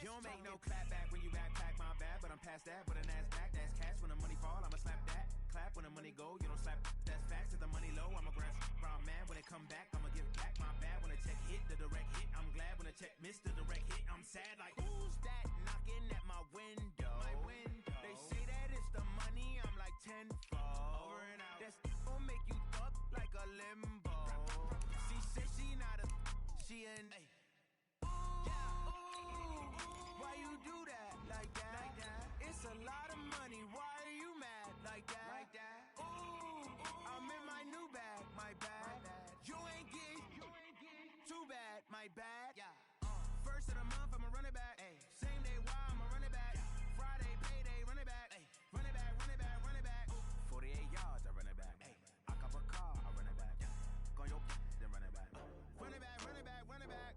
You don't make no clap back when you backpack, my bad, but I'm past that. But a NASDAQ, that's cash. When the money fall, I'ma slap that. Clap when the money go, you don't slap. That's facts. If the money low, I'ma grab brown man. When it come back, I'ma give back my bad. When the check hit, the direct hit. I'm glad when the check missed the direct hit. I'm sad like, who's that knocking at my window? They say that it's the money, I'm like tenfold. Over and out. That's gon' make you fuck like a limbo. She said she not a, she an. Why you do that like that? It's a lot of money. Why are you mad like that? Ooh, I'm in my new bag, my bad. You ain't get too bad, my bad. First of the month, I'ma run it back. Same day, why I'ma run it back. Friday, payday, run it back. Run it back, run it back, run it back. 48 yards, I run it back. I cop a car, I run it back. Go on your then run it back. Run it back, run it back, run it back.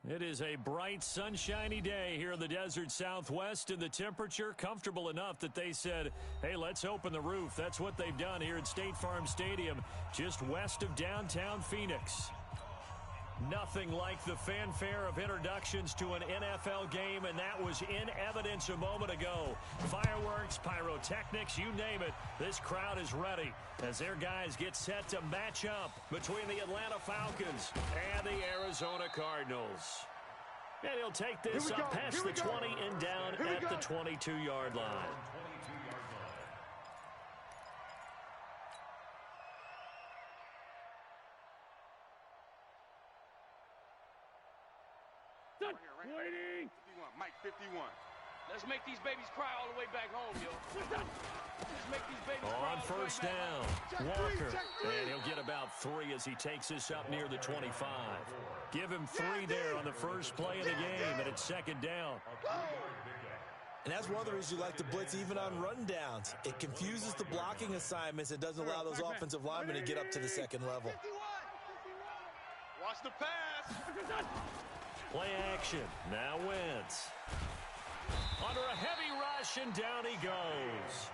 It is a bright, sunshiny day here in the desert Southwest, and the temperature comfortable enough that they said, hey, let's open the roof. That's what they've done here at State Farm Stadium, just west of downtown Phoenix. Nothing like the fanfare of introductions to an NFL game, and that was in evidence a moment ago. Fireworks, pyrotechnics, you name it. This crowd is ready as their guys get set to match up between the Atlanta Falcons and the Arizona Cardinals. And he'll take this up past the 20 and down at the 22-yard line. Waiting. 51, Mike 51. Let's make these babies cry all the way back home, yo. Let's make these babies cry. On first down, Walker. And he'll get about 3 as he takes this up near the 25. Give him 3 there on the first play of the game, and it's second down. And that's one of the reasons you like to blitz even on rundowns. It confuses the blocking assignments. It doesn't allow those offensive linemen to get up to the second level. Watch the pass. Play action. Now Wentz. Under a heavy rush, and down he goes.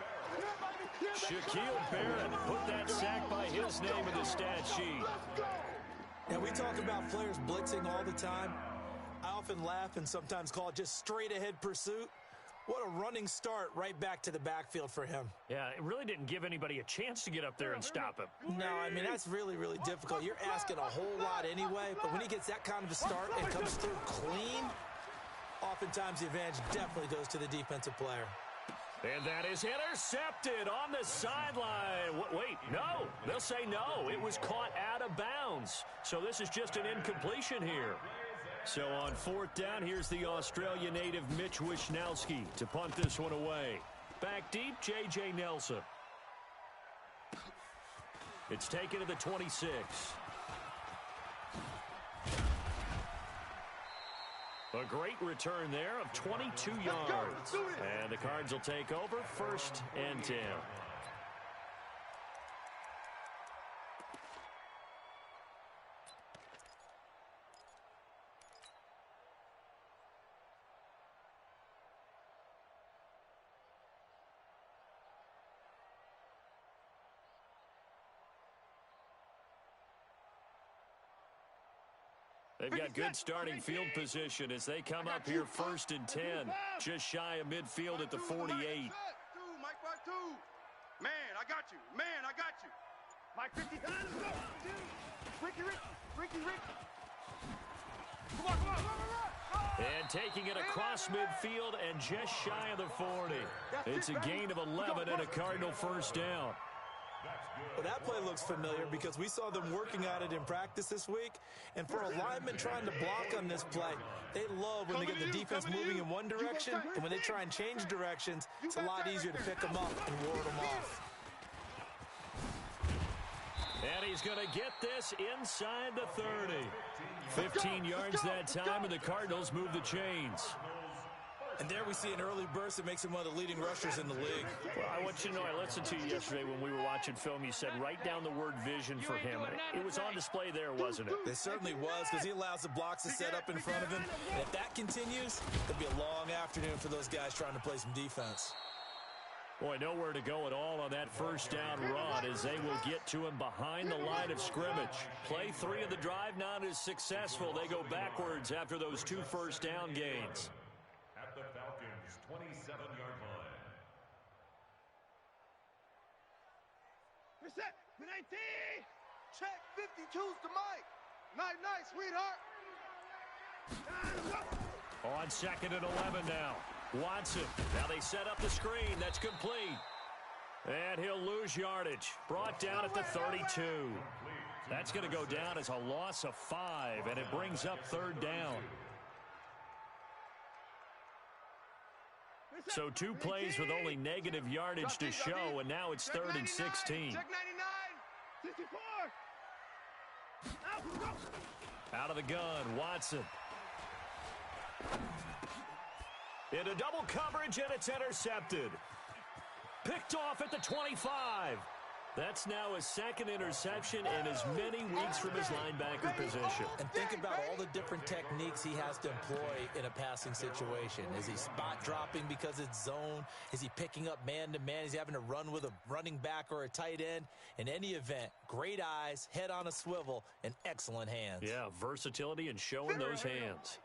Shaquille Barrett put that sack by his name in the stat sheet. And we talk about players blitzing all the time. I often laugh and sometimes call it just straight-ahead pursuit. What a running start right back to the backfield for him. Yeah, it really didn't give anybody a chance to get up there and stop him. No, I mean, that's really, really difficult. You're asking a whole lot anyway, but when he gets that kind of a start and comes through clean, oftentimes the advantage definitely goes to the defensive player. And that is intercepted on the sideline. Wait, no. They'll say no. It was caught out of bounds. So this is just an incompletion here. So on fourth down, here's the Australia native Mitch Wishnowsky to punt this one away. Back deep, J.J. Nelson. It's taken to the 26. A great return there of 22 yards. And the Cards will take over, 1st and 10. They've got good starting field position as they come up here 1st and 10. Just shy of midfield at the 48. Mike, back 2. Man, I got you. Man, I got you. Mike 50. Let's go. Ricky. Come on. And taking it across midfield and just shy of the 40. It's a gain of 11 and a Cardinal first down. Well, that play looks familiar because we saw them working on it in practice this week. And for a lineman trying to block on this play, they love when they get the defense moving in one direction. And when they try and change directions, it's a lot easier to pick them up and ward them off. And he's going to get this inside the 30. 15 yards that time, and the Cardinals move the chains. And there we see an early burst that makes him one of the leading rushers in the league. Well, I want you to know, I listened to you yesterday when we were watching film. You said write down the word vision for him. It was on display there, wasn't it? It certainly was, because he allows the blocks to set up in front of him. And if that continues, it'll be a long afternoon for those guys trying to play some defense. Boy, nowhere to go at all on that first down run as they will get to him behind the line of scrimmage. Play 3 of the drive not as successful. They go backwards after those 2 first down gains. At the Falcons' 27-yard line. Reset. 19. Check. 52's the mic. Night, sweetheart. On 2nd and 11 now. Watson. Now they set up the screen. That's complete. And he'll lose yardage. Brought down at the 32. That's going to go down as a loss of 5, and it brings up 3rd down. So 2 plays with only negative yardage to show, and now it's 3rd and 16. Check 99. 64. Out of the gun, Watson. Into double coverage, and it's intercepted. Picked off at the 25. That's now his 2nd interception in as many weeks from his linebacker position. And think about all the different techniques he has to employ in a passing situation. Is he spot dropping because it's zone? Is he picking up man-to-man? Is he having to run with a running back or a tight end? In any event, great eyes, head on a swivel, and excellent hands. Yeah, versatility and showing those hands.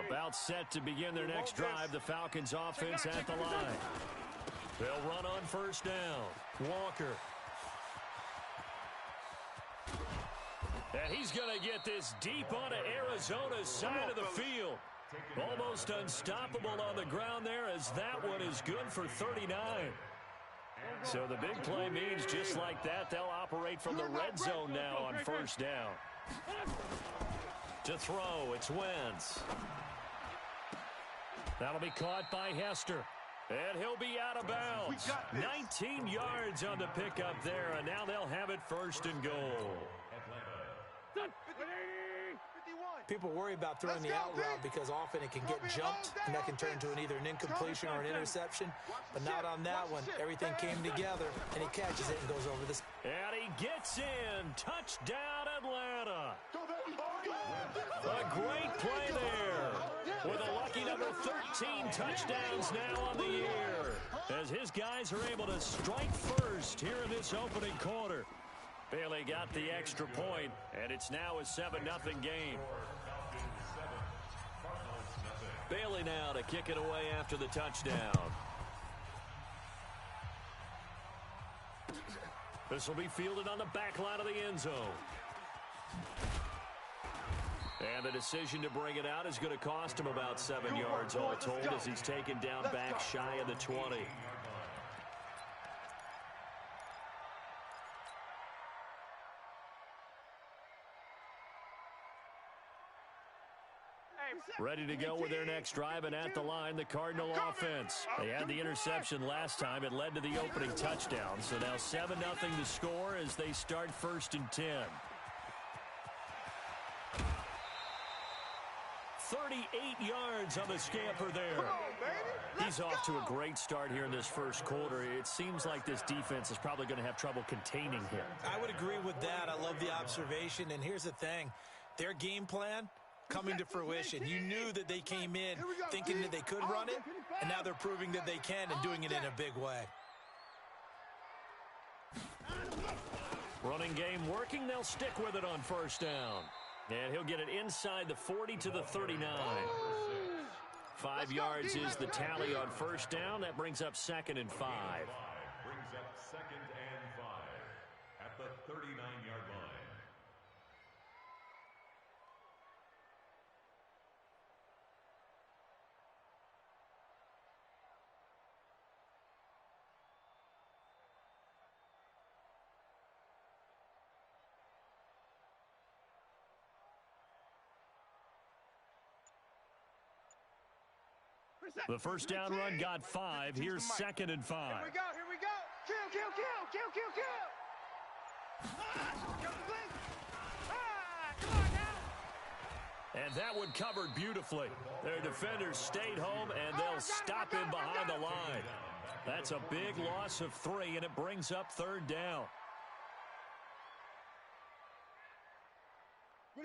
About set to begin their next drive, the Falcons offense at the line. They'll run on first down. Walker. And he's going to get this deep onto Arizona's side of the field. Almost unstoppable on the ground there as that one is good for 39. So the big play means just like that, they'll operate from the red zone now on first down. To throw, it's Wentz. That'll be caught by Hester. And he'll be out of bounds. 19 yards on the pickup there, and now they'll have it 1st and goal. People worry about throwing the out route because often it can get jumped, and that can turn into either an incompletion or an interception. But not on that one. Everything came together, and he catches it and goes over this. And he gets in. Touchdown, Atlanta. A great play there. With a lucky number 13 touchdowns now on the year. As his guys are able to strike first here in this opening quarter. Bailey got the extra point, and it's now a 7-0 game. Bailey now to kick it away after the touchdown. This will be fielded on the back line of the end zone. And the decision to bring it out is going to cost him about 7 yards all told as he's taken down back shy of the 20. Ready to go with their next drive, and at the line, the Cardinal offense. They had the interception last time. It led to the opening touchdown. So now 7-0 to score as they start 1st and 10. 38 yards on the scamper there. He's off to a great start here in this first quarter. It seems like this defense is probably going to have trouble containing him. I would agree with that. I love the observation. And here's the thing. Their game plan coming to fruition. You knew that they came in thinking that they could run it, and now they're proving that they can and doing it in a big way. Running game working. They'll stick with it on first down. And he'll get it inside the 40 to the 39. 5 yards is the tally on first down. That brings up 2nd and 5. Brings up 2nd and 5 at the 39-yard line. The first down run got 5. Here's 2nd and 5. Here we go. Kill. Come on now. And that one covered beautifully. Their defenders stayed home, and they'll stop him behind the line. That's a big loss of 3, and it brings up 3rd down.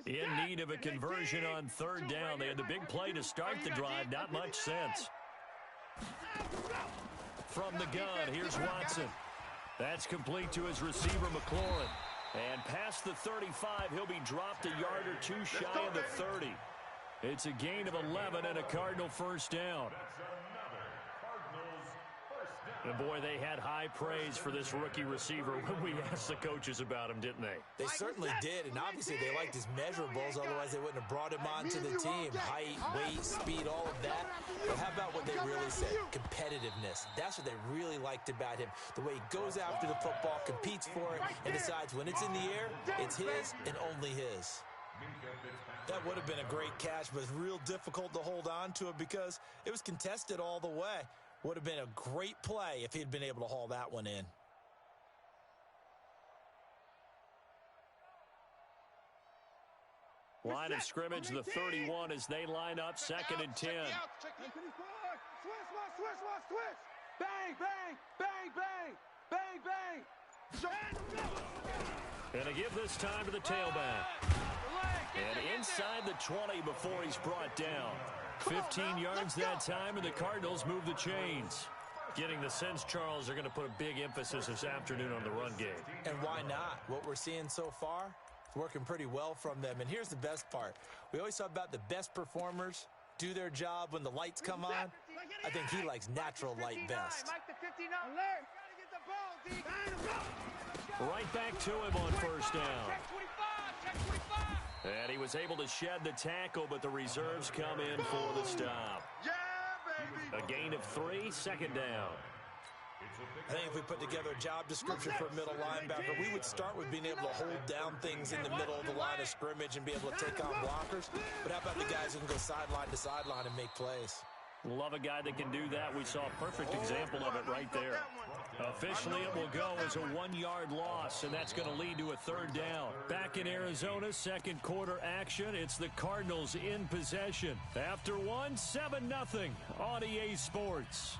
In need of a conversion on 3rd down. They had the big play to start the drive. Not much sense. From the gun, here's Watson. That's complete to his receiver, McLaurin. And past the 35, he'll be dropped a yard or 2 shy of the 30. It's a gain of 11 and a Cardinal 1st down. And boy, they had high praise for this rookie receiver when we asked the coaches about him, didn't they? They certainly did, and obviously they liked his measurables, otherwise they wouldn't have brought him onto the team. Height, weight, speed, all of that. But how about what they really said? Competitiveness. That's what they really liked about him. The way he goes after the football, competes for it, and decides when it's in the air, it's his and only his. That would have been a great catch, but it's real difficult to hold on to it because it was contested all the way. Would have been a great play if he'd been able to haul that one in. Line of scrimmage, the 31 as they line up, 2nd and 10. Bang, bang, bang, bang, bang, bang. And a give this time to the tailback. And inside the 20 before he's brought down. 15 yards that time, and the Cardinals move the chains. Getting the sense, Charles, they're going to put a big emphasis this afternoon on the run game. And why not? What we're seeing so far, it's working pretty well from them. And here's the best part. We always talk about the best performers do their job when the lights come on. I think he likes natural light best. Right back to him on 1st down. And he was able to shed the tackle, but the reserves come in for the stop. Yeah, baby. A gain of 3, 2nd down. I think if we put together a job description for a middle linebacker, we would start with being able to hold down things in the middle of the line of scrimmage and be able to take on blockers. But how about the guys who can go sideline to sideline and make plays? Love a guy that can do that. We saw a perfect example of it right there. Officially, it will go as a 1-yard loss, and that's going to lead to a 3rd down. Back in Arizona, 2nd quarter action. It's the Cardinals in possession. After 1, 7-0 on EA Sports.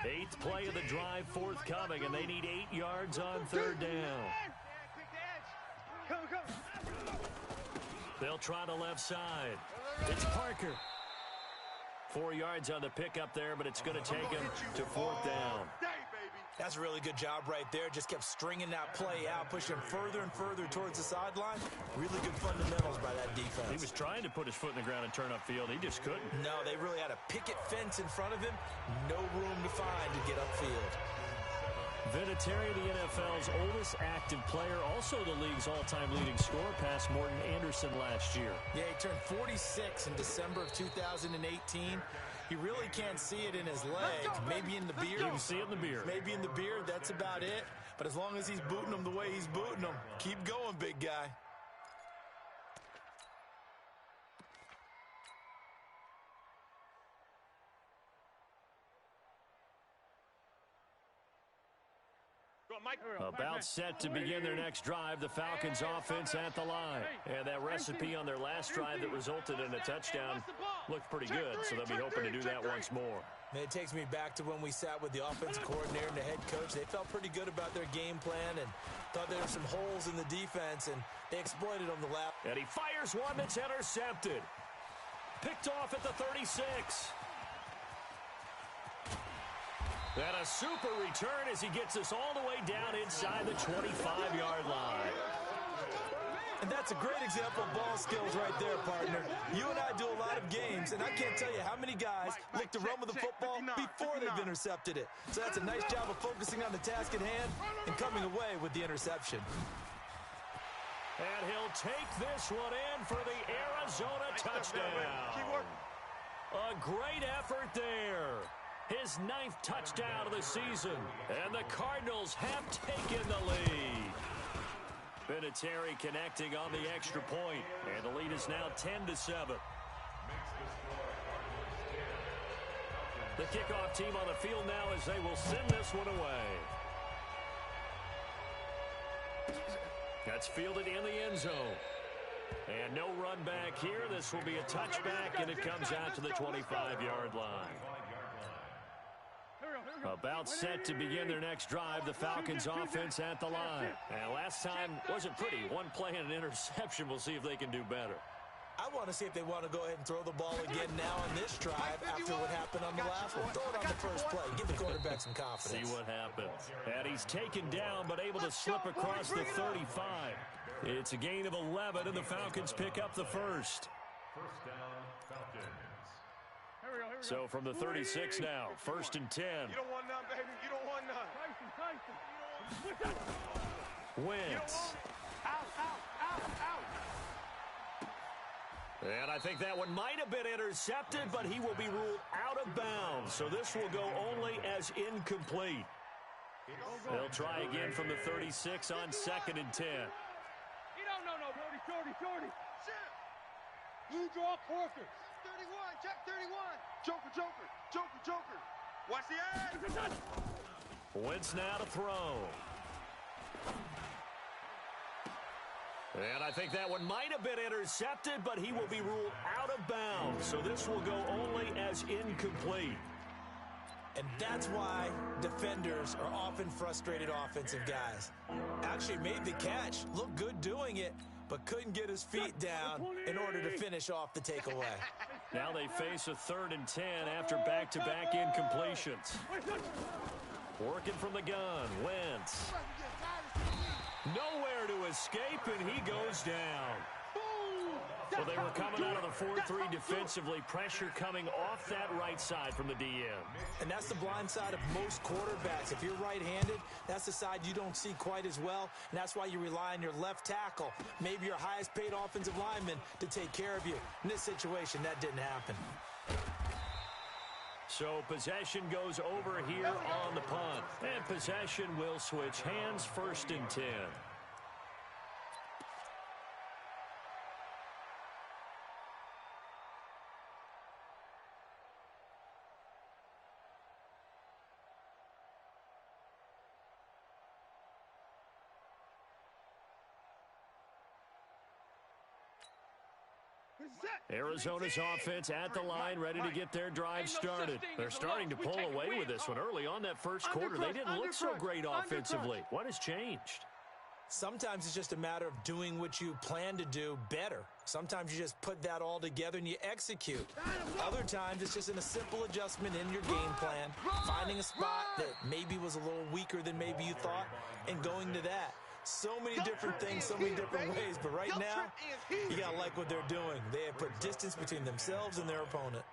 Eighth play of the drive forthcoming, and they need 8 yards on 3rd down. They'll try the left side. It's Parker. 4 yards on the pickup there, but it's going to take him to 4th down. That's a really good job right there. Just kept stringing that play out, pushing him further and further towards the sideline. Really good fundamentals by that defense. He was trying to put his foot in the ground and turn upfield. He just couldn't. No, they really had a picket fence in front of him. No room to find to get upfield. Vinatieri, the NFL's oldest active player, also the league's all-time leading scorer, past Morton Anderson last year. Yeah, he turned 46 in December of 2018. You really can't see it in his leg. Maybe in the beard. You can see it in the beard. Maybe in the beard, that's about it. But as long as he's booting them the way he's booting them, keep going, big guy. About set to begin their next drive, the Falcons offense at the line. And that recipe on their last drive that resulted in a touchdown looked pretty good, so they'll be hoping to do that once more. And it takes me back to when we sat with the offensive coordinator and the head coach. They felt pretty good about their game plan and thought there were some holes in the defense, and they exploited on the left. And he fires one that's intercepted. Picked off at the 36. And a super return as he gets us all the way down inside the 25-yard line. And that's a great example of ball skills right there, partner. You and I do a lot of games, and I can't tell you how many guys look to run with the football before they've intercepted it. So that's a nice job of focusing on the task at hand and coming away with the interception. And he'll take this one in for the Arizona touchdown. A great effort there. His 9th touchdown of the season. And the Cardinals have taken the lead. Vinatieri connecting on the extra point. And the lead is now 10-7. The kickoff team on the field now as they will send this one away. That's fielded in the end zone. And no run back here. This will be a touchback, and it comes out to the 25-yard line. About set to begin their next drive, the Falcons offense at the line. And last time wasn't pretty. One play and an interception. We'll see if they can do better. I want to see if they want to go ahead and throw the ball again now on this drive after what happened on the last one. Throw it on the first play. Give the quarterback some confidence. See what happens. And he's taken down but able to slip across the 35. It's a gain of 11, and the Falcons pick up the first. First down, Falcons. So from the 36 now, 1st and 10. You don't want none, baby. You don't want none. Wentz. And I think that one might have been intercepted, but he will be ruled out of bounds. So this will go only as incomplete. They'll try again from the 36 on 2nd and 10. No, Jordy. You draw corkers. 31, check 31. Joker. Watch the edge. Wentz now to throw. And I think that one might have been intercepted, but he will be ruled out of bounds. So this will go only as incomplete. And that's why defenders are often frustrated offensive guys. Actually made the catch, looked good doing it, but couldn't get his feet down in order to finish off the takeaway. Now they face a 3rd and 10 after back-to-back incompletions. Working from the gun, Wentz. Nowhere to escape, and he goes down. Well, they were coming out of the 4-3 defensively. Pressure coming off that right side from the DN. And that's the blind side of most quarterbacks. If you're right-handed, that's the side you don't see quite as well, and that's why you rely on your left tackle, maybe your highest-paid offensive lineman, to take care of you. In this situation, that didn't happen. So possession goes over here on the punt. And possession will switch hands, 1st and 10. Arizona's offense at the line, ready to get their drive started. They're starting to pull away with this one. Early on that first quarter, they didn't look so great offensively. What has changed? Sometimes it's just a matter of doing what you plan to do better. Sometimes you just put that all together and you execute. Other times it's just in a simple adjustment in your game plan, finding a spot that maybe was a little weaker than maybe you thought, and going to that. So many different things, so many different ways, but right now, you got to like what they're doing. They have put distance between themselves and their opponent.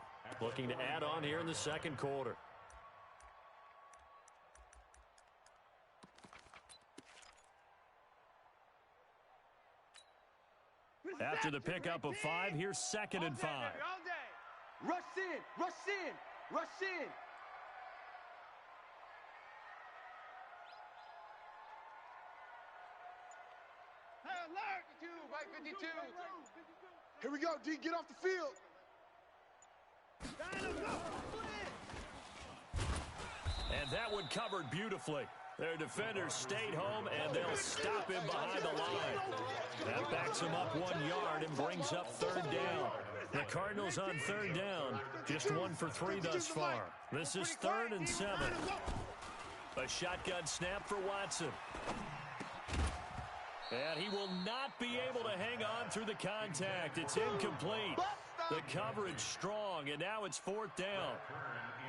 Looking to add on here in the second quarter. After the pickup of 5, here's 2nd and 5. Rush in. Right 52. Here we go, D. Get off the field. And that one covered beautifully. Their defenders stayed home, and they'll stop him behind the line. That backs him up 1 yard and brings up 3rd down. The Cardinals on 3rd down, just 1 for 3 thus far. This is 3rd and 7. A shotgun snap for Watson. And he will not be able to hang on through the contact. It's incomplete. The coverage strong, and now it's 4th down.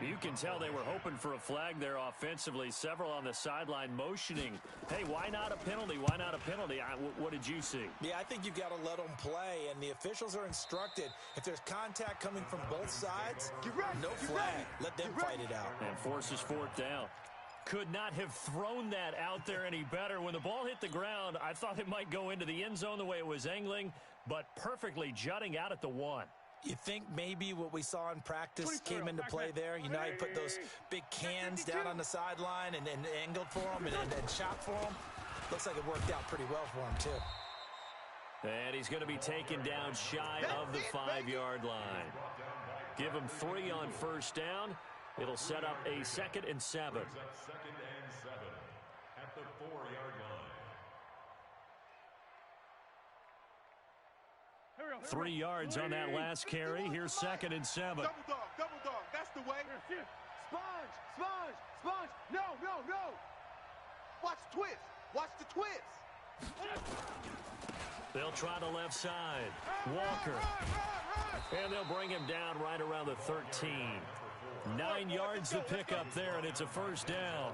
You can tell they were hoping for a flag there offensively. Several on the sideline motioning. Hey, why not a penalty? Why not a penalty? What did you see? Yeah, I think you've got to let them play, and the officials are instructed. If there's contact coming from both sides, no flag. Let them fight it out. And forces 4th down. Could not have thrown that out there any better. When the ball hit the ground, I thought it might go into the end zone the way it was angling, but perfectly jutting out at the 1. You think maybe what we saw in practice came into play there? You know, he put those big cans down on the sideline and angled for them and shot for them. Looks like it worked out pretty well for him, too. And he's going to be taken down shy of the 5-yard line. Give him 3 on 1st down. It'll set up a 2nd and 7. 2nd and 7 at the 4-yard line. 3 yards on that last carry. Here's 2nd and 7. Double dog, that's the way. Sponge. No. Watch the twist. They'll try the left side. Walker. And they'll bring him down right around the 13. 9 yards to pick up there, and it's a first down.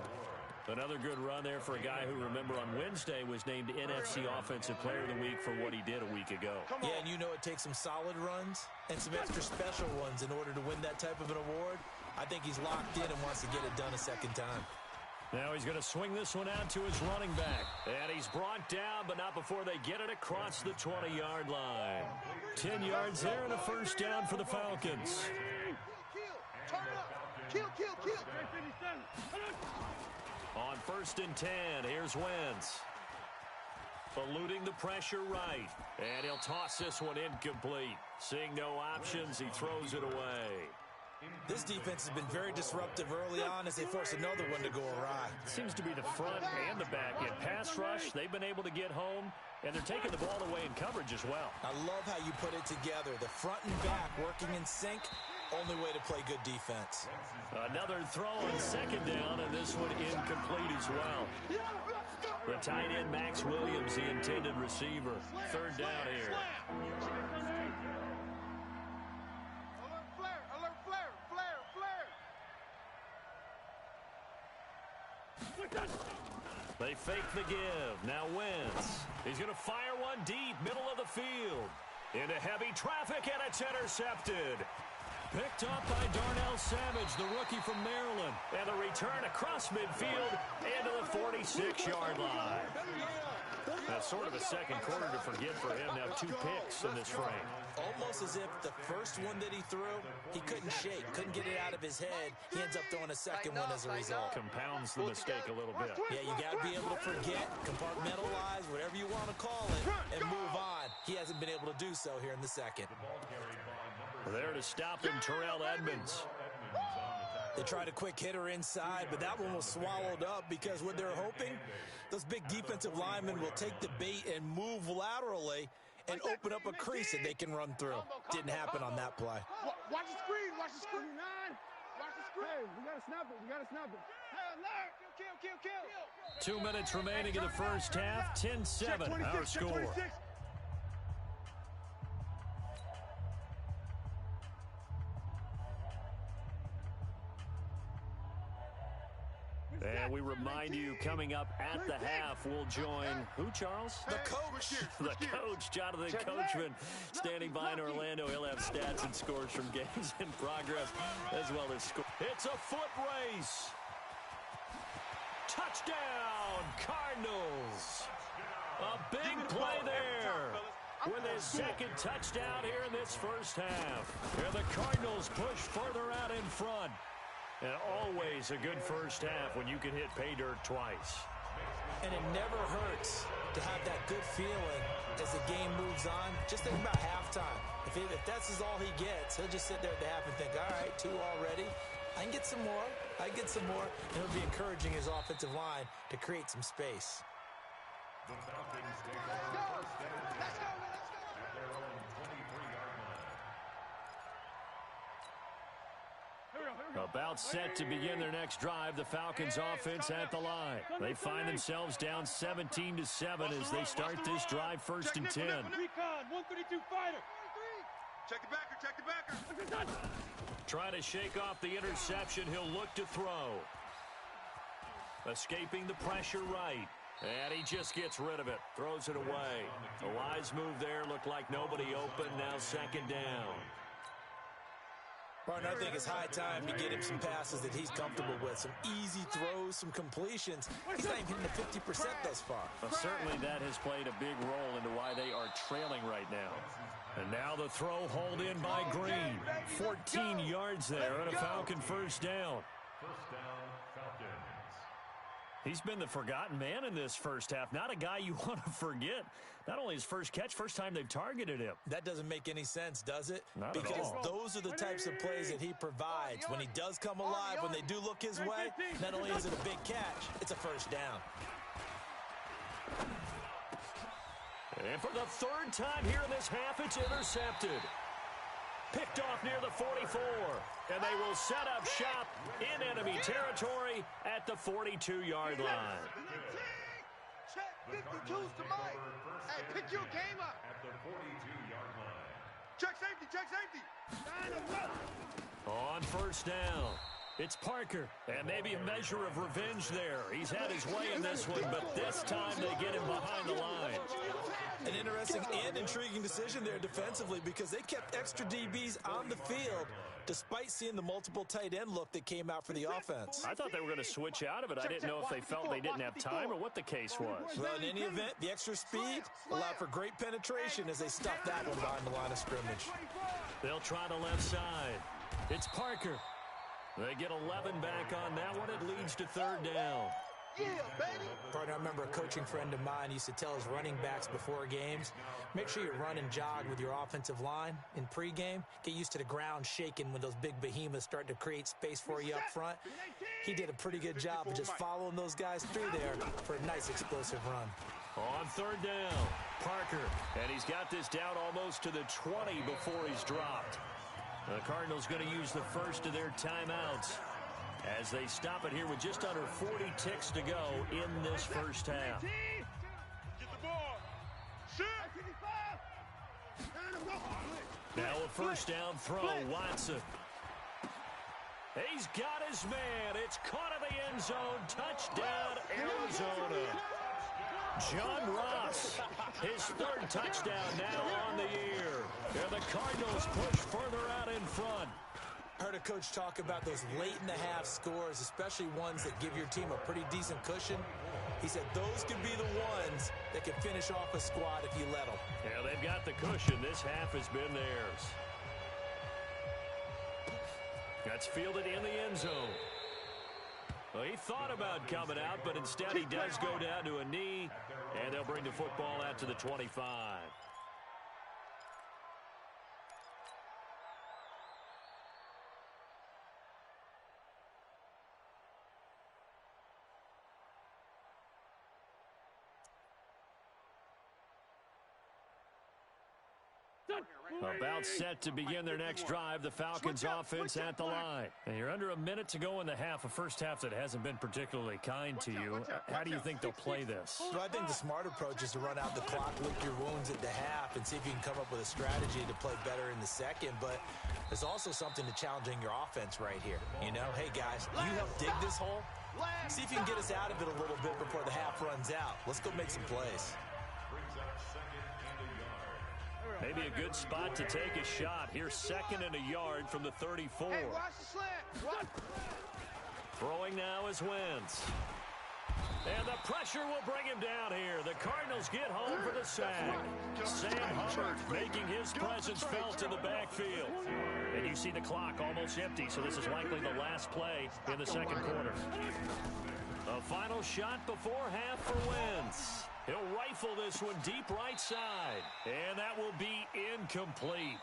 Another good run there for a guy who, remember, on Wednesday was named NFC Offensive Player of the Week for what he did a week ago. Yeah, and you know it takes some solid runs and some extra special ones in order to win that type of an award. I think he's locked in and wants to get it done a second time. Now he's going to swing this one out to his running back. And he's brought down, but not before they get it across the 20-yard line. 10 yards there and a first down for the Falcons. Turn it up. Kill. On 1st and 10, here's Wentz. Eluding the pressure right. And he'll toss this one incomplete. Seeing no options, he throws it away. This defense has been very disruptive early on as they force another one to go awry. Seems to be the front and the back. In pass rush, they've been able to get home, and they're taking the ball away in coverage as well. I love how you put it together. The front and back working in sync. Only way to play good defense. Another throw on 2nd down, and this one incomplete as well. The tight end, Max Williams, the intended receiver. 3rd down here. Alert flare. They fake the give. Now Wentz. He's going to fire one deep, middle of the field. Into heavy traffic, and it's intercepted. Picked up by Darnell Savage, the rookie from Maryland. And the return across midfield into the 46-yard line. That's sort of a second quarter to forget for him. Now 2 picks in this frame. Almost as if the first one that he threw, he couldn't shake, couldn't get it out of his head. He ends up throwing a second one as a result. Compounds the mistake a little bit. Yeah, you got to be able to forget, compartmentalize, whatever you want to call it, and move on. He hasn't been able to do so here in the second. There to stop him, Terrell Edmonds. They tried a quick hitter inside, but that one was swallowed up because what they're hoping, those big defensive linemen will take the bait and move laterally and open up a crease that they can run through. Didn't happen on that play. Watch the screen. Watch the screen. Hey, we gotta snap it. Hey, alert. Kill. 2 minutes remaining in the first half. 10-7 our score. And we remind you, coming up at the half, we'll join who, Charles? The coach. The coach, Jonathan Coachman, standing by in Orlando. He'll have stats and scores from games in progress, as well as score. It's a foot race. Touchdown, Cardinals. A big play there with his 2nd touchdown here in this first half. Here the Cardinals push further out in front. And always a good first half when you can hit pay dirt twice. And it never hurts to have that good feeling as the game moves on. Just think about halftime. If that's all he gets, he'll just sit there at the half and think, all right, 2 already. I can get some more. And it'll be encouraging his offensive line to create some space. The Falcons take over first down at their own 23-yard line. About set to begin their next drive, the Falcons offense at the line. They find themselves down 17-7 as they start this drive 1st and 10. Recon, 132 fighter. Check the backer. Trying to shake off the interception, he'll look to throw. Escaping the pressure right. And he just gets rid of it. Throws it away. A wise move there. Looked like nobody open. Now 2nd down. Partner, I think it's high time to get him some passes that he's comfortable with. Some easy throws, some completions. He's not even hitting the 50% thus far. Well, certainly that has played a big role into why they are trailing right now. And now the throw hauled in by Green. 14 yards there and a Falcon first down. First down, Falcons. He's been the forgotten man in this first half. Not a guy you want to forget. Not only his first catch, first time they've targeted him. That doesn't make any sense, does it? Not at because all. Those are the types of plays that he provides. When he does come alive, when they do look his way, not only is it a big catch, it's a first down. And for the third time here in this half, it's intercepted. Picked off near the 44. And they will set up shop in enemy territory at the 42-yard line. Check 52's to Mike. Hey, pick your game up. At the 42-yard line. Check safety, check safety. On first down, it's Parker. And maybe a measure of revenge there. He's had his way in this one, but this time they get him behind the line. An interesting and intriguing decision there defensively because they kept extra DBs on the field despite seeing the multiple tight end look that came out for the offense. I thought they were going to switch out of it. I didn't know if they felt they didn't have time or what the case was. Well, in any event, the extra speed allowed for great penetration as they stuffed that one behind the line of scrimmage. They'll try the left side. It's Parker. They get 11 back on that one. It leads to third down. Yeah, baby. Partner, I remember a coaching friend of mine used to tell his running backs before games, make sure you run and jog with your offensive line in pregame. Get used to the ground shaking when those big behemoths start to create space for you up front. He did a pretty good job of just following those guys through there for a nice explosive run. On third down, Parker. And he's got this down almost to the 20 before he's dropped. The Cardinals going to use the first of their timeouts as they stop it here with just under 40 ticks to go in this first half. Get the ball. Shoot. Now a first down throw, Watson. He's got his man. It's caught in the end zone. Touchdown, Arizona. John Ross, his third touchdown now on the year. And the Cardinals push further out in front. Heard a coach talk about those late-in-the-half scores, especially ones that give your team a pretty decent cushion. He said those could be the ones that can finish off a squad if you let them. Yeah, they've got the cushion. This half has been theirs. That's fielded in the end zone. Well, he thought about coming out, but instead he does go down to a knee, and they'll bring the football out to the 25. About set to begin their next drive, the Falcons offense at the line. And you're under a minute to go in the half, a first half that hasn't been particularly kind to you. How do you think they'll play this? Well, I think the smart approach is to run out the clock, lick your wounds at the half, and see if you can come up with a strategy to play better in the second. But there's also something to challenging your offense right here. You know, hey, guys, you help dig this hole. See if you can get us out of it a little bit before the half runs out. Let's go make some plays. Maybe a good spot to take a shot. Here's second and a yard from the 34. Hey, watch the slant. Throwing now is Wentz. And the pressure will bring him down here. The Cardinals get home for the sack. Sam Hubbard making his presence felt in the backfield. And you see the clock almost empty, so this is likely the last play in the second quarter. A final shot before half for Wentz. He'll rifle this one deep right side. And that will be incomplete.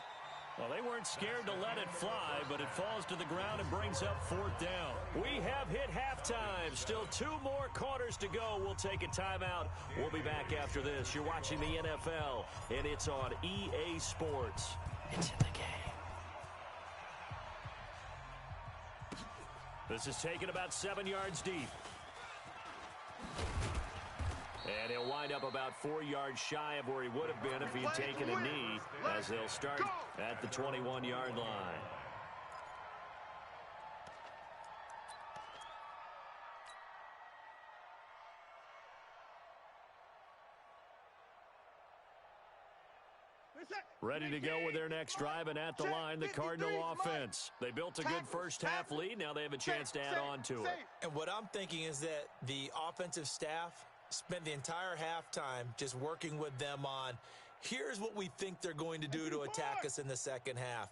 Well, they weren't scared to let it fly, but it falls to the ground and brings up fourth down. We have hit halftime. Still 2 more quarters to go. We'll take a timeout. We'll be back after this. You're watching the NFL, and it's on EA Sports. It's in the game. This is taken about 7 yards deep. And he'll wind up about 4 yards shy of where he would have been if he had taken a knee, as they'll start at the 21-yard line. Ready to go with their next drive, and at the line, the Cardinal offense. They built a good first half lead. Now they have a chance to add on to it. And what I'm thinking is that the offensive staff spent the entire halftime just working with them on, here's what we think they're going to do to attack us in the second half.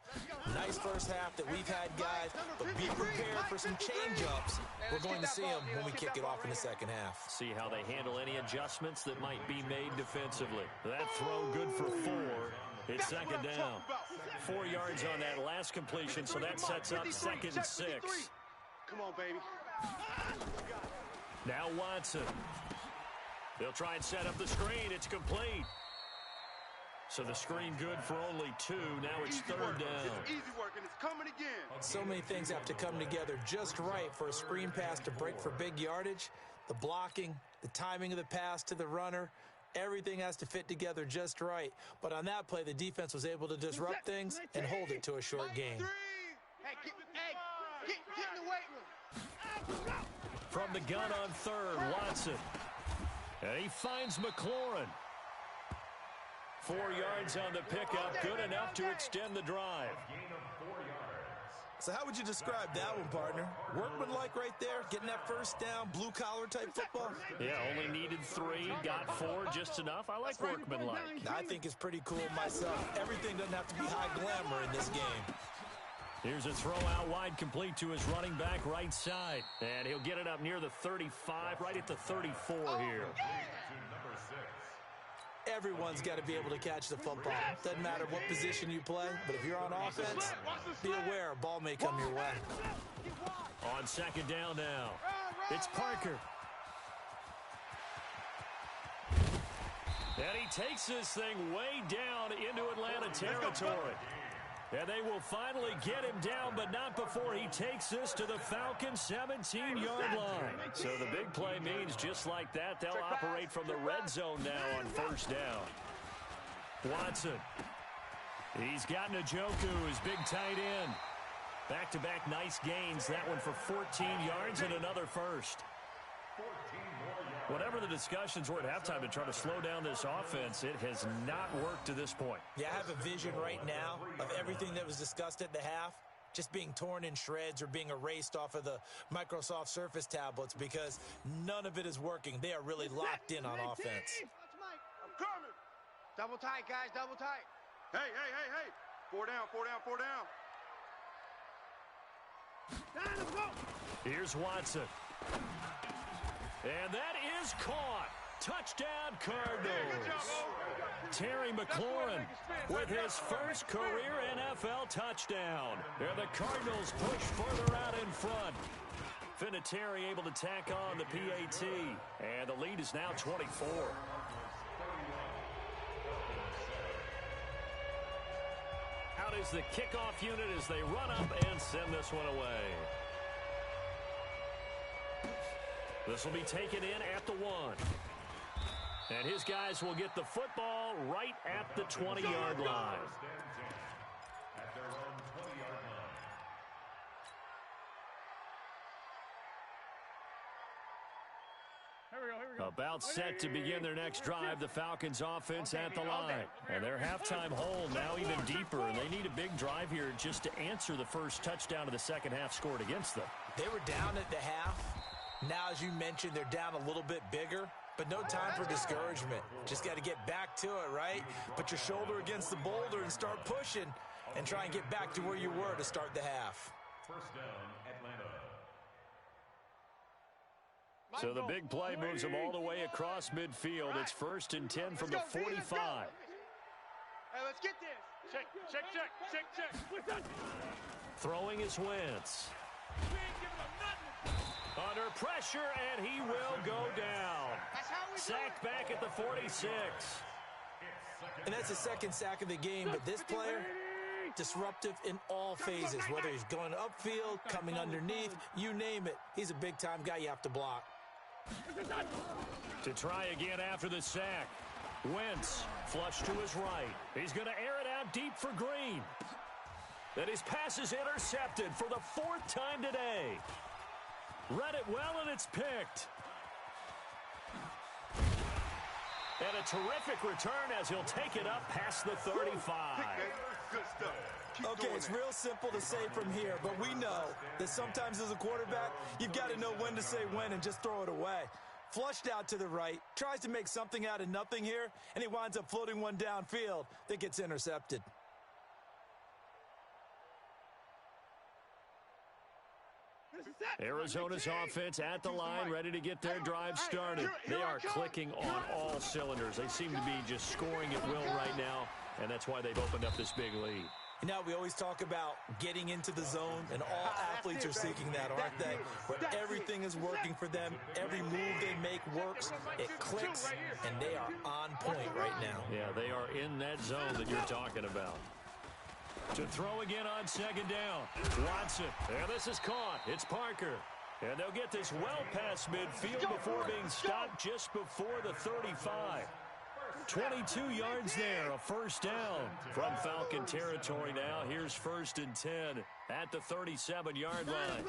Nice first half that we've had, guys, but be prepared for some change-ups. We're going to see them when we kick it off in the second half. See how they handle any adjustments that might be made defensively. That throw good for 4. It's second down. 4 yards on that last completion, so that sets up second and 6. Come on, baby. Now Watson. They'll try and set up the screen. It's complete. So the screen good for only 2. Now it's third down. It's easy work, and it's coming again. So many things have to come together just right for a screen pass to break for big yardage. The blocking, the timing of the pass to the runner, everything has to fit together just right. But on that play, the defense was able to disrupt things and hold it to a short gain. Hey, get in the weight room. From the gun on third, Watson. And he finds McLaurin. 4 yards on the pickup, good enough to extend the drive. So how would you describe that one, partner? Workmanlike right there, getting that first down, blue-collar type football? Yeah, only needed 3, got 4, just enough. I like workmanlike. I think it's pretty cool myself. Everything doesn't have to be high glamour in this game. Here's a throw out wide, complete to his running back right side. And he'll get it up near the 35, right at the 34 here. Everyone's got to be able to catch the football. Doesn't matter what position you play, but if you're on offense, be aware a ball may come your way. On second down now, it's Parker. And he takes this thing way down into Atlanta territory. And they will finally get him down, but not before he takes this to the Falcons' 17-yard line. So the big play means just like that, they'll operate from the red zone now on first down. Watson. He's got Njoku, his big tight end. Back-to-back nice gains. That one for 14 yards and another first. Whatever the discussions were at halftime to try to slow down this offense, it has not worked to this point. Yeah, I have a vision right now of everything that was discussed at the half just being torn in shreds or being erased off of the Microsoft Surface tablets because none of it is working. They are really locked in on offense. I'm coming. Double tight, guys, double tight. Hey. 4 down, 4 down, 4 down. Here's Watson. And that is caught. Touchdown, Cardinals. Terry McLaurin with his first career NFL touchdown. And the Cardinals push further out in front. Vinatieri able to tack on the PAT. And the lead is now 24. Out is the kickoff unit as they run up and send this one away. This will be taken in at the 1. And his guys will get the football right at the 20-yard line. At their own 20-yard line. Here we go. About set to begin their next drive, the Falcons offense at the line. And their halftime hole now even deeper, and they need a big drive here just to answer the first touchdown of the second half scored against them. They were down at the half. Now, as you mentioned, they're down a little bit bigger, but no time for discouragement. Just got to get back to it, right? Put your shoulder against the boulder and start pushing and try and get back to where you were to start the half. First down, Atlanta. So the big play moves them all the way across midfield. It's 1st and 10 from the 45. Hey, let's get this. Check. Throwing is Wentz. Under pressure, and he will go down. Sacked back at the 46. And that's the second sack of the game, but this player, disruptive in all phases, whether he's going upfield, coming underneath, you name it. He's a big-time guy you have to block. To try again after the sack. Wentz, flush to his right. He's going to air it out deep for Green. And his pass is intercepted for the 4th time today. Read it well, and it's picked. And a terrific return as he'll take it up past the 35. Good stuff. Okay, it's real simple to say from here, but we know that sometimes as a quarterback, you've got to know when to say when and just throw it away. Flushed out to the right, tries to make something out of nothing here, and he winds up floating one downfield that gets intercepted. Arizona's offense at the line, ready to get their drive started. They are clicking on all cylinders. They seem to be just scoring at will right now, and that's why they've opened up this big lead. You know, we always talk about getting into the zone, and all athletes are seeking that, aren't they? Where everything is working for them, every move they make works, it clicks, and they are on point right now. Yeah, they are in that zone that you're talking about. To throw again on second down. Watson. And this is caught. It's Parker. And they'll get this well past midfield before being stopped just before the 35. 22 yards there, a first down from Falcon territory now. Here's 1st and 10 at the 37-yard line.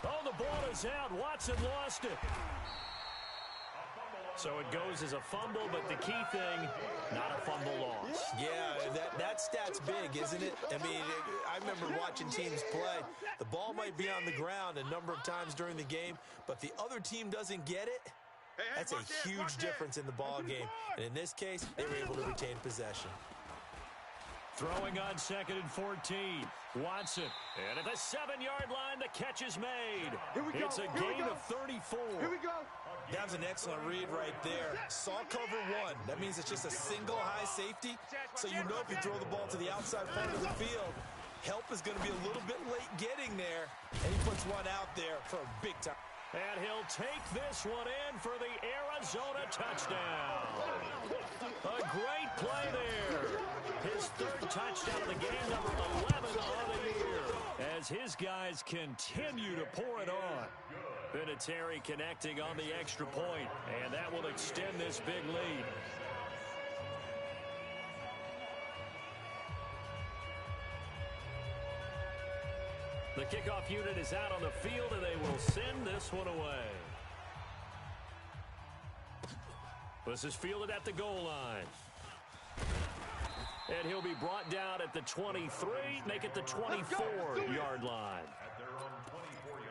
Oh, the ball is out. Watson lost it. So it goes as a fumble, but the key thing, not a fumble loss. Yeah, that stat's big, isn't it? I mean, I remember watching teams play. The ball might be on the ground a number of times during the game, but the other team doesn't get it. That's a huge difference in the ball game. And in this case, they were able to retain possession. Throwing on 2nd and 14. Watson. And at the 7-yard line, the catch is made. It's a gain of 34. Here we go. That was an excellent read right there. Saw cover one. That means it's just a single high safety. So you know if you throw the ball to the outside part of the field, help is going to be a little bit late getting there. And he puts one out there for a big time. And he'll take this one in for the Arizona touchdown. A great play there. His 3rd touchdown of the game, number 11 on the year. As his guys continue to pour it on. Vinatieri connecting on the extra point, and that will extend this big lead. The kickoff unit is out on the field, and they will send this one away. This is fielded at the goal line. And he'll be brought down at the 23, make it the 24-yard line. At their own 24-yard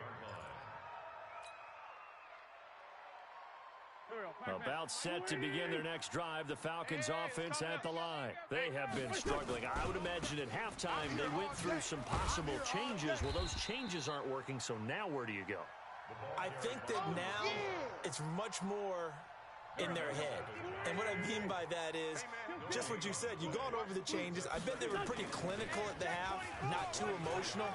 line. About set to begin their next drive, the Falcons offense at the line. They have been struggling. I would imagine at halftime they went through some possible changes. Well, those changes aren't working, so now where do you go? I think that now it's much more in their head. And what I mean by that is just what you said. You've gone over the changes. I bet they were pretty clinical at the half, not too emotional.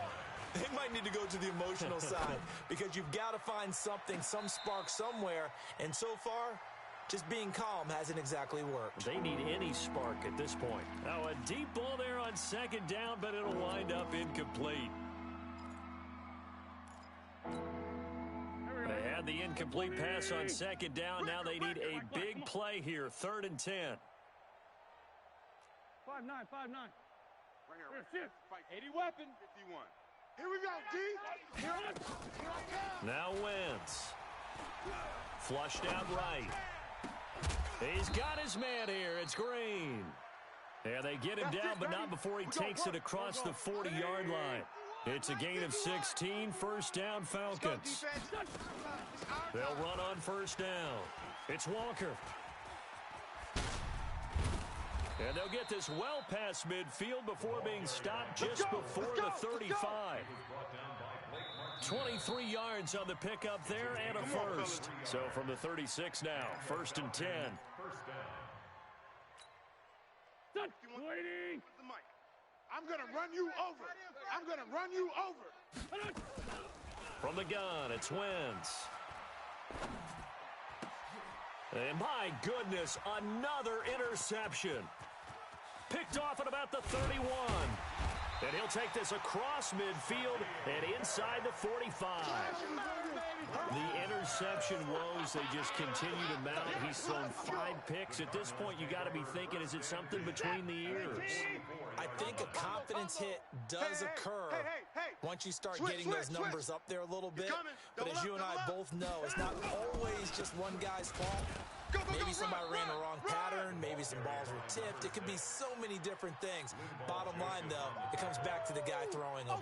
They might need to go to the emotional side because you've got to find something, some spark somewhere. And so far, just being calm hasn't exactly worked. They need any spark at this point. Oh, a deep ball there on 2nd down, but it'll wind up incomplete. They had the incomplete pass on 2nd down. Now they need a big play here. 3rd and 10. 5-9, 5-9. Right here. Fight. 80 weapon. 51. Here we go, D. Here I come. Now Wentz. Flushed out right. He's got his man here. It's Green. Yeah, they get him down, but not before he takes it across the 40-yard line. It's a gain of 16, 1st down Falcons. They'll run on 1st down. It's Walker. And they'll get this well past midfield before being stopped just before the 35. 23 yards on the pickup there and a first. So from the 36 now, 1st and 10. Waiting. I'm going to run you over. I'm going to run you over. From the gun, it's Wentz. And my goodness, another interception. Picked off at about the 31. And he'll take this across midfield and inside the 45. The interception woes, they just continue to mount. He's thrown 5 picks. At this point, you got to be thinking, is it something between the ears? I think a confidence hit does occur once you start getting those numbers up there a little bit. But as you and I both know, it's not always just one guy's fault. Maybe somebody ran the wrong pattern. Maybe some balls were tipped. It could be so many different things. Bottom line, though, it comes back to the guy throwing them.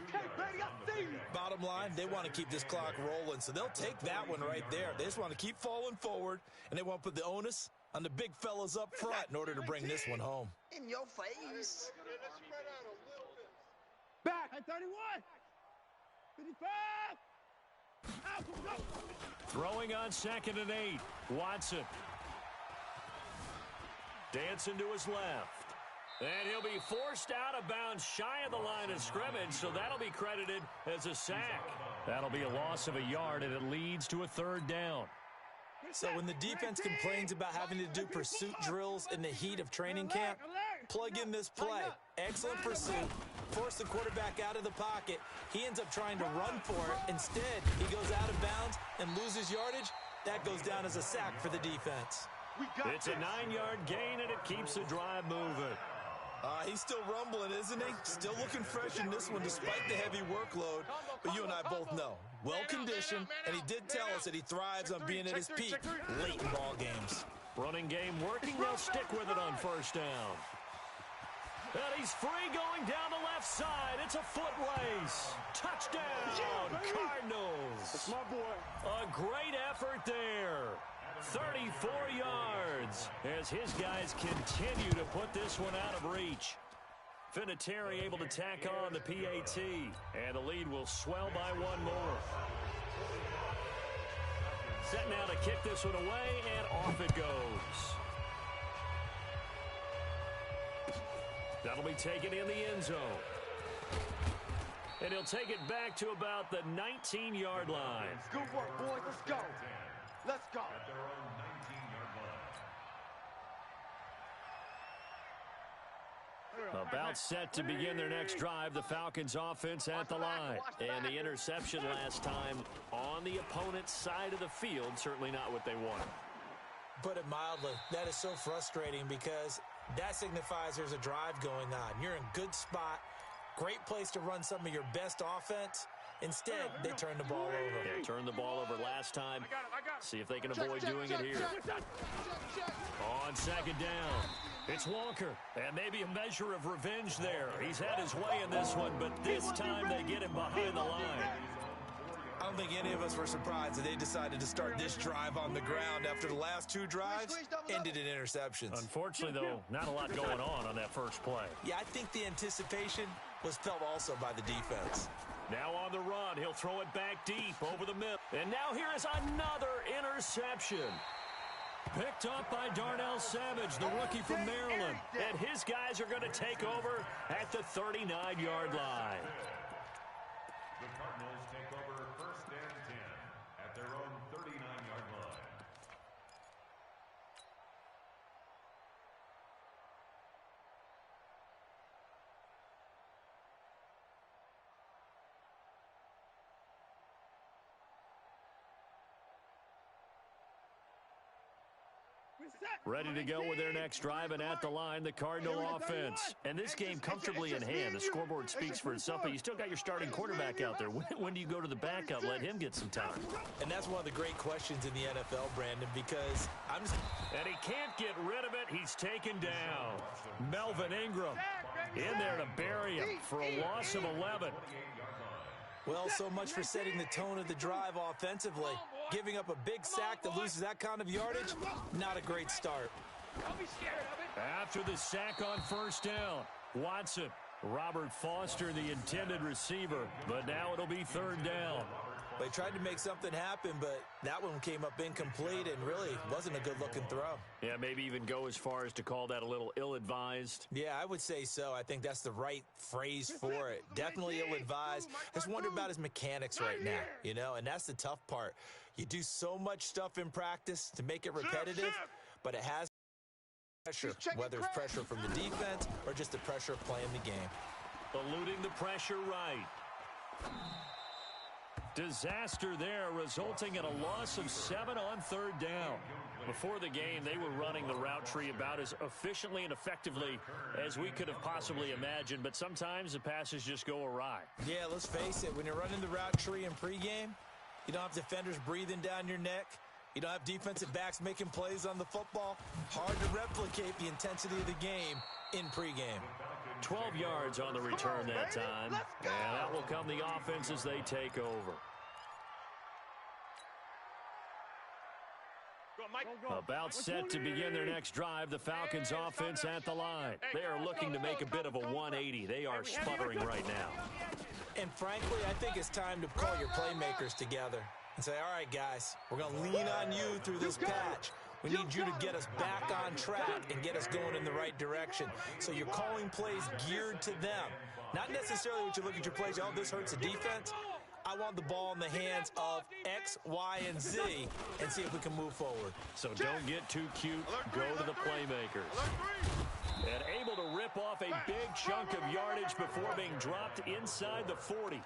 Bottom line, they want to keep this clock rolling, so they'll take that one right there. They just want to keep falling forward, and they want to put the onus on the big fellas up front in order to bring this one home. In your face. Back at 31. 55. Out, go. Throwing on 2nd and 8. Watson. Dancing to his left. And he'll be forced out of bounds shy of the line of scrimmage, so that'll be credited as a sack. That'll be a loss of a yard, and it leads to a third down. So when the defense complains about having to do pursuit drills in the heat of training camp, plug in this play. Excellent pursuit. Force the quarterback out of the pocket. He ends up trying to run for it. Instead, he goes out of bounds and loses yardage. That goes down as a sack for the defense. It's a 9-yard gain, and it keeps the drive moving. He's still rumbling, isn't he? Still looking fresh in this one despite the heavy workload. But you and I both know, well-conditioned, and he did tell us that he thrives on being at his peak late in ball games. Running game working. They'll stick with it on first down. And he's free going down the left side. It's a foot race. Touchdown, Cardinals. That's my boy. A great effort there. 34 yards as his guys continue to put this one out of reach. Vinatieri able to tack on the PAT, and the lead will swell by one more. Set now to kick this one away, and off it goes. That'll be taken in the end zone. And he'll take it back to about the 19-yard line. Good work, boys. Let's go. Let's go. At their own 19-yard line. About set to begin their next drive, the Falcons offense at the line. And the interception last time on the opponent's side of the field, certainly not what they wanted. Put it mildly, that is so frustrating because that signifies there's a drive going on. You're in good spot, great place to run some of your best offense. Instead, they turn the ball over. They turned the ball over last time. See if they can avoid doing it here. On second down, it's Walker. And maybe a measure of revenge there. He's had his way in this one, but this time they get him behind the line. I don't think any of us were surprised that they decided to start this drive on the ground after the last two drives ended in interceptions. Unfortunately, though, not a lot going on that first play. Yeah, I think the anticipation was felt also by the defense. Now on the run, he'll throw it back deep over the middle. And now here is another interception. Picked up by Darnell Savage, the rookie from Maryland. And his guys are going to take over at the 39-yard line. The Cardinals take over first and 10 at their own 39-yard line. Ready to go with their next drive, and at the line, the Cardinal offense. And this game comfortably in hand. The scoreboard speaks for itself, but you still got your starting quarterback out there. When do you go to the backup? Let him get some time. And that's one of the great questions in the NFL, Brandon, because And he can't get rid of it. He's taken down. Melvin Ingram in there to bury him for a loss of 11. Well, so much for setting the tone of the drive offensively. Giving up a big sack that loses that kind of yardage, not a great start. Don't be scared of it. After the sack on first down, Watson, Robert Foster, the intended receiver, but now it'll be third down. They tried to make something happen, but that one came up incomplete and really wasn't a good-looking throw. Yeah, maybe even go as far as to call that a little ill-advised. Yeah, I would say so. I think that's the right phrase for it. Definitely ill-advised. I just wonder about his mechanics right now, you know, and that's the tough part. You do so much stuff in practice to make it repetitive, but it has pressure, whether it's pressure from the defense or just the pressure of playing the game. Eluding the pressure right. Disaster there, resulting in a loss of 7 on third down. Before the game, they were running the route tree about as efficiently and effectively as we could have possibly imagined, but sometimes the passes just go awry. Yeah, let's face it, when you're running the route tree in pregame, you don't have defenders breathing down your neck. You don't have defensive backs making plays on the football. Hard to replicate the intensity of the game in pregame. 12 yards on the return that time. And that will come the offense as they take over. About set to begin their next drive, the Falcons offense at the line. They are looking to make a bit of a 180. They are sputtering right now. And frankly, I think it's time to call your playmakers together and say, all right, guys, we're going to lean on you through this patch. We need you to get us back on track and get us going in the right direction. So you're calling plays geared to them. Not necessarily what you look at your plays, oh, this hurts the defense. I want the ball in the hands of X, Y, and Z and see if we can move forward. So don't get too cute. Go to the playmakers. And able to rip off a big chunk of yardage before being dropped inside the 40.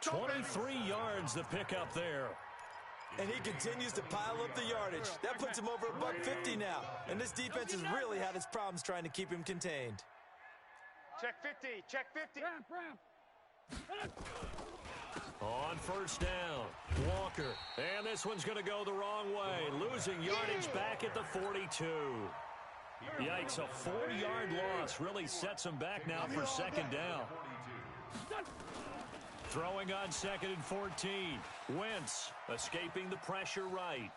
23 yards the pickup there. And he continues to pile up the yardage. That puts him over $150 now. And this defense has really had its problems trying to keep him contained. Check 50. Check 50. On first down, Walker. And this one's going to go the wrong way. Losing yardage back at the 42. Yikes, a 40-yard loss really sets him back now for second down. Throwing on 2nd and 14. Wentz escaping the pressure right.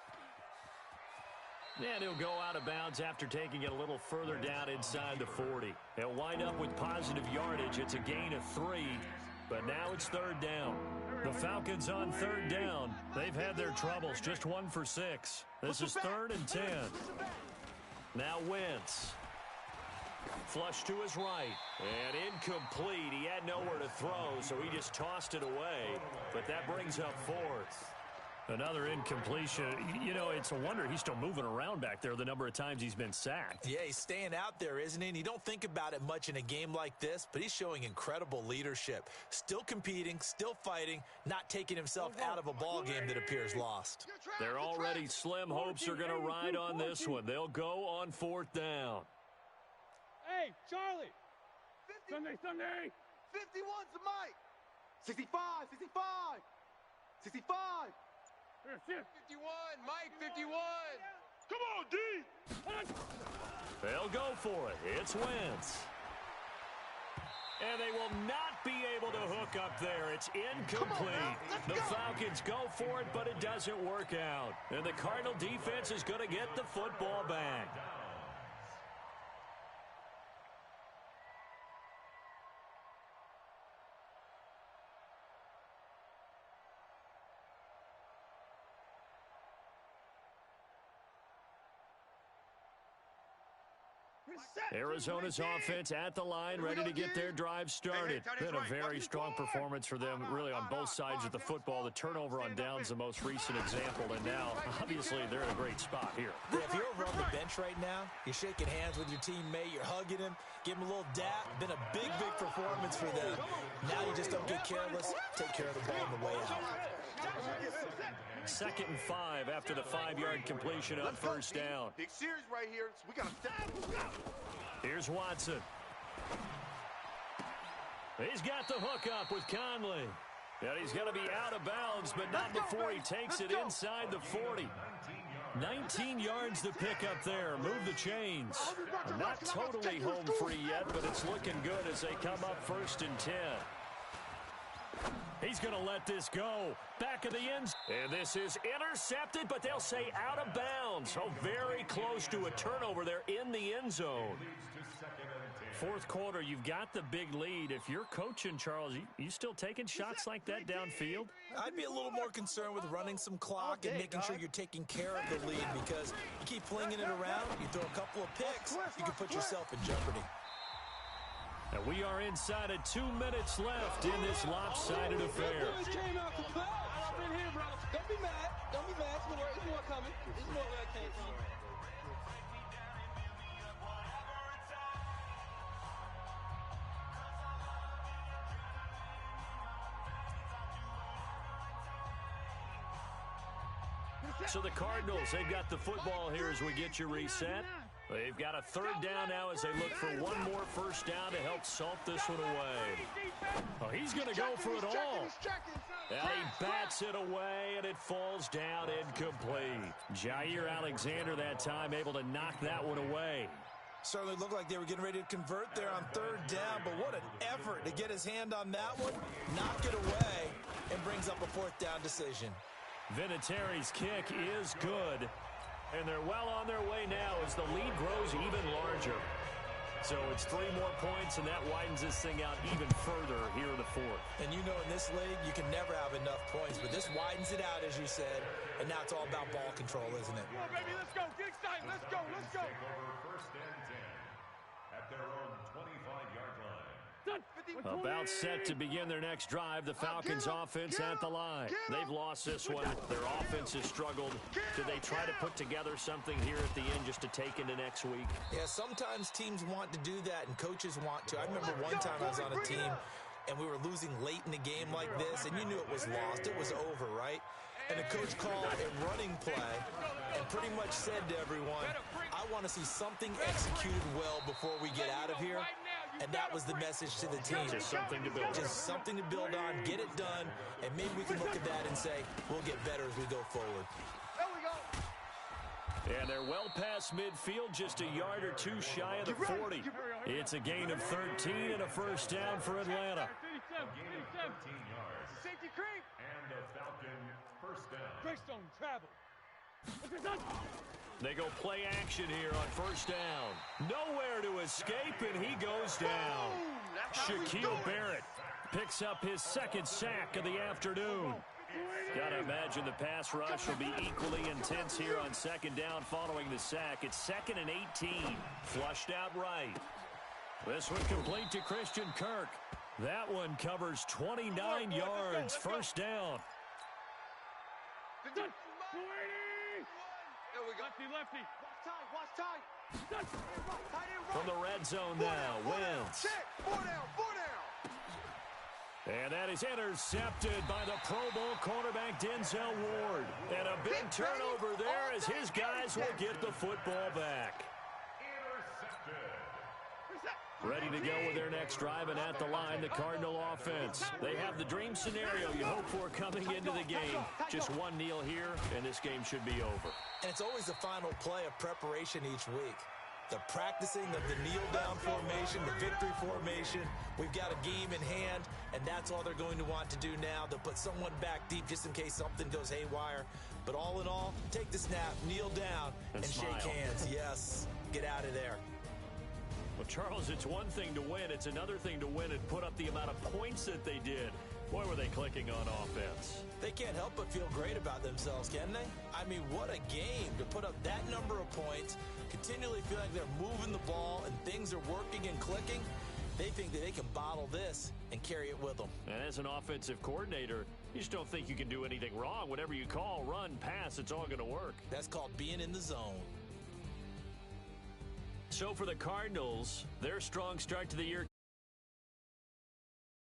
And he'll go out of bounds after taking it a little further down inside the 40. He'll wind up with positive yardage. It's a gain of 3, but now it's 3rd down. The Falcons on 3rd down. They've had their troubles, just 1 for 6. This is 3rd and 10. Now Wentz. Flush to his right. And incomplete. He had nowhere to throw, so he just tossed it away. But that brings up 4th. Another incompletion. You know, it's a wonder he's still moving around back there the number of times he's been sacked. Yeah, he's staying out there, isn't he? And you don't think about it much in a game like this, but he's showing incredible leadership. Still competing, still fighting, not taking himself out of a ball game that appears lost. Their already slim hopes are going to ride on this one. They'll go on 4th down. Hey, Charlie. Sunday. 51's the mic. 65. 51, Mike, 51. Come on, D. They'll go for it. It's Wentz. And they will not be able to hook up there. It's incomplete. The Falcons go for it, but it doesn't work out. And the Cardinal defense is going to get the football back. Arizona's offense at the line, ready to get their drive started. Been a very strong performance for them, really, on both sides of the football. The turnover on downs, the most recent example, and now, obviously, they're in a great spot here. Yeah, if you're over on the bench right now, you're shaking hands with your teammate, you're hugging him, give him a little dap. Been a big performance for them. Now you just don't get careless. Take care of the ball on the way out. 2nd and 5 after the 5-yard completion on first down. Big series right here. So we got to step. Here's Watson. He's got the hook up with Conley. And he's going to be out of bounds, but not before he takes it inside the 40. 19 yards to pick up there. Move the chains. Not totally home free yet, but it's looking good as they come up 1st and 10. He's going to let this go. Back of the end. And this is intercepted, but they'll say out of bounds. So very close to a turnover there in the end zone. 4th quarter, you've got the big lead. If you're coaching, Charles, you still taking shots like that downfield? I'd be a little more concerned with running some clock and making sure you're taking care of the lead, because you keep flinging it around, you throw a couple of picks, you can put yourself in jeopardy. And we are inside of 2 minutes left in this lopsided affair. Don't be mad. There's more coming. There's more where it came from. So the Cardinals, they've got the football here as we get you reset. They've got a 3rd down now as they look for one more first down to help salt this one away. Oh, he's going to go for it all. And he bats it away, and it falls down incomplete. Jair Alexander that time able to knock that one away. Certainly looked like they were getting ready to convert there on 3rd down, but what an effort to get his hand on that one, knock it away, and brings up a 4th down decision. Vinatieri's kick is good. And they're well on their way now as the lead grows even larger. So it's 3 more points, and that widens this thing out even further here in the 4th. And you know in this league, you can never have enough points, but this widens it out, as you said, and now it's all about ball control, isn't it? Come on, baby, let's go. Get excited. Let's go. Let's go. Take over 1st and 10 at their own 25-yard line. About set to begin their next drive. The Falcons offense at the line. They've lost this one. Their offense has struggled. Do they try to put together something here at the end just to take into next week? Yeah, sometimes teams want to do that and coaches want to. I remember one time I was on a team and we were losing late in the game like this, and you knew it was lost. It was over, right? And the coach called a running play and pretty much said to everyone, I want to see something executed well before we get out of here. And that was the message to the team. Just something to build on. Just something to build on, get it done, and maybe we can look at that and say, we'll get better as we go forward. There we go. And they're well past midfield, just a yard or 2 shy of the 40. It's a gain of 13 and a first down for Atlanta. A gain of 13 yards. Safety creep. And a Falcon first down. Greystone travel. They go play action here on first down. Nowhere to escape, and he goes down. Shaquille Barrett picks up his 2nd sack of the afternoon. Got to imagine the pass rush will be equally intense here on 2nd down following the sack. It's 2nd and 18. Flushed out right. This one complete to Christian Kirk. That one covers 29 yards. First down. There we go. Lefty. Watch tight. From the red zone now, Wentz. Check. 4 down. And that is intercepted by the Pro Bowl cornerback Denzel Ward. And a big turnover there as his guys will get the football back. Ready to go with their next drive, and at the line, the Cardinal offense. They have the dream scenario you hope for coming into the game. Just one kneel here, and this game should be over. And it's always the final play of preparation each week. The practicing of the kneel-down formation, the victory formation. We've got a game in hand, and that's all they're going to want to do now. They'll put someone back deep just in case something goes haywire. But all in all, take the snap, kneel down, and shake hands. Yes, get out of there. Well, Charles, it's one thing to win. It's another thing to win and put up the amount of points that they did. Boy, were they clicking on offense. They can't help but feel great about themselves, can they? I mean, what a game to put up that number of points, continually feel like they're moving the ball and things are working and clicking. They think that they can bottle this and carry it with them. And as an offensive coordinator, you just don't think you can do anything wrong. Whatever you call, run, pass, it's all going to work. That's called being in the zone. So for the Cardinals, their strong start to the year